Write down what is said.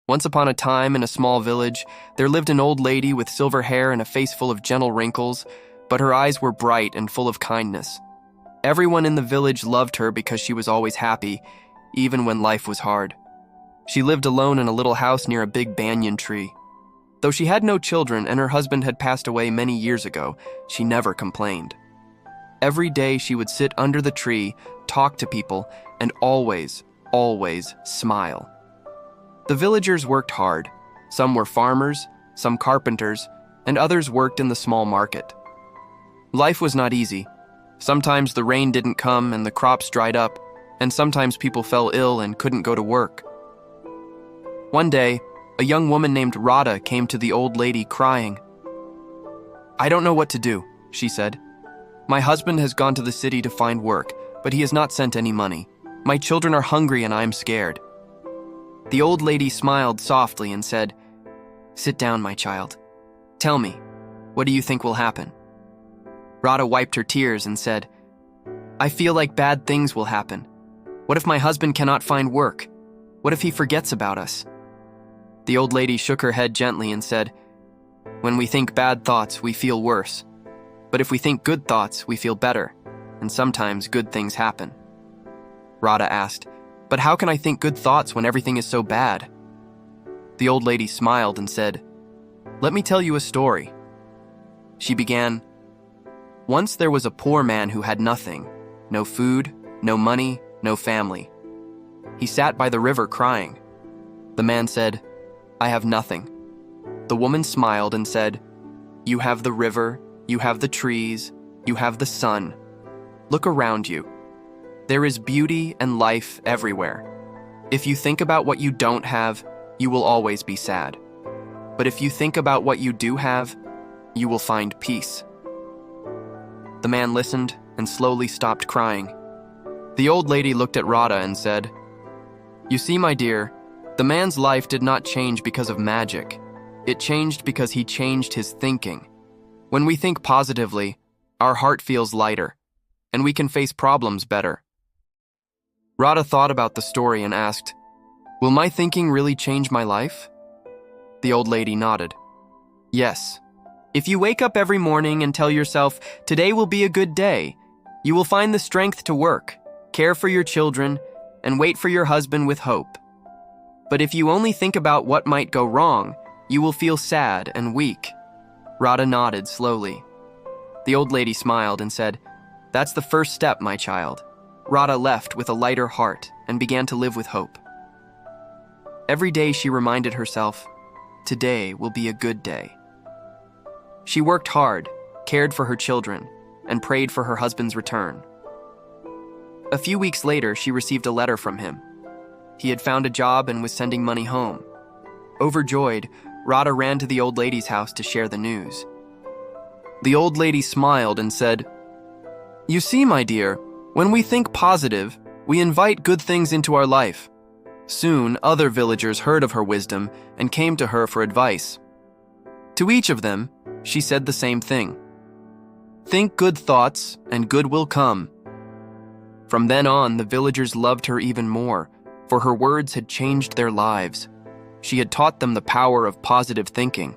Once upon a time, in a small village, there lived an old lady with silver hair and a face full of gentle wrinkles, but her eyes were bright and full of kindness. Everyone in the village loved her because she was always happy, even when life was hard. She lived alone in a little house near a big banyan tree. Though she had no children and her husband had passed away many years ago, she never complained. Every day she would sit under the tree, talk to people, and always smile. The villagers worked hard. Some were farmers, some carpenters, and others worked in the small market. Life was not easy. Sometimes the rain didn't come and the crops dried up, and sometimes people fell ill and couldn't go to work. One day, a young woman named Radha came to the old lady crying. "I don't know what to do," she said. "My husband has gone to the city to find work, but he has not sent any money. My children are hungry and I'm scared." The old lady smiled softly and said, "Sit down, my child. Tell me, what do you think will happen?" Radha wiped her tears and said, "I feel like bad things will happen. What if my husband cannot find work? What if he forgets about us?" The old lady shook her head gently and said, "When we think bad thoughts, we feel worse. But if we think good thoughts, we feel better, and sometimes good things happen." Radha asked, "But how can I think good thoughts when everything is so bad?" The old lady smiled and said, "Let me tell you a story." She began, "Once there was a poor man who had nothing, no food, no money, no family. He sat by the river crying. The man said, 'I have nothing.' The woman smiled and said, 'You have the river, you have the trees, you have the sun. Look around you. There is beauty and life everywhere. If you think about what you don't have, you will always be sad. But if you think about what you do have, you will find peace.'" The man listened and slowly stopped crying. The old lady looked at Radha and said, "You see, my dear, the man's life did not change because of magic. It changed because he changed his thinking. When we think positively, our heart feels lighter, and we can face problems better." Radha thought about the story and asked, "Will my thinking really change my life?" The old lady nodded. "Yes. If you wake up every morning and tell yourself, 'Today will be a good day,' you will find the strength to work, care for your children, and wait for your husband with hope. But if you only think about what might go wrong, you will feel sad and weak." Radha nodded slowly. The old lady smiled and said, "That's the first step, my child." Radha left with a lighter heart and began to live with hope. Every day she reminded herself, "Today will be a good day." She worked hard, cared for her children, and prayed for her husband's return. A few weeks later, she received a letter from him. He had found a job and was sending money home. Overjoyed, Radha ran to the old lady's house to share the news. The old lady smiled and said, "You see, my dear, when we think positive, we invite good things into our life." Soon, other villagers heard of her wisdom and came to her for advice. To each of them, she said the same thing: "Think good thoughts, and good will come." From then on, the villagers loved her even more, for her words had changed their lives. She had taught them the power of positive thinking,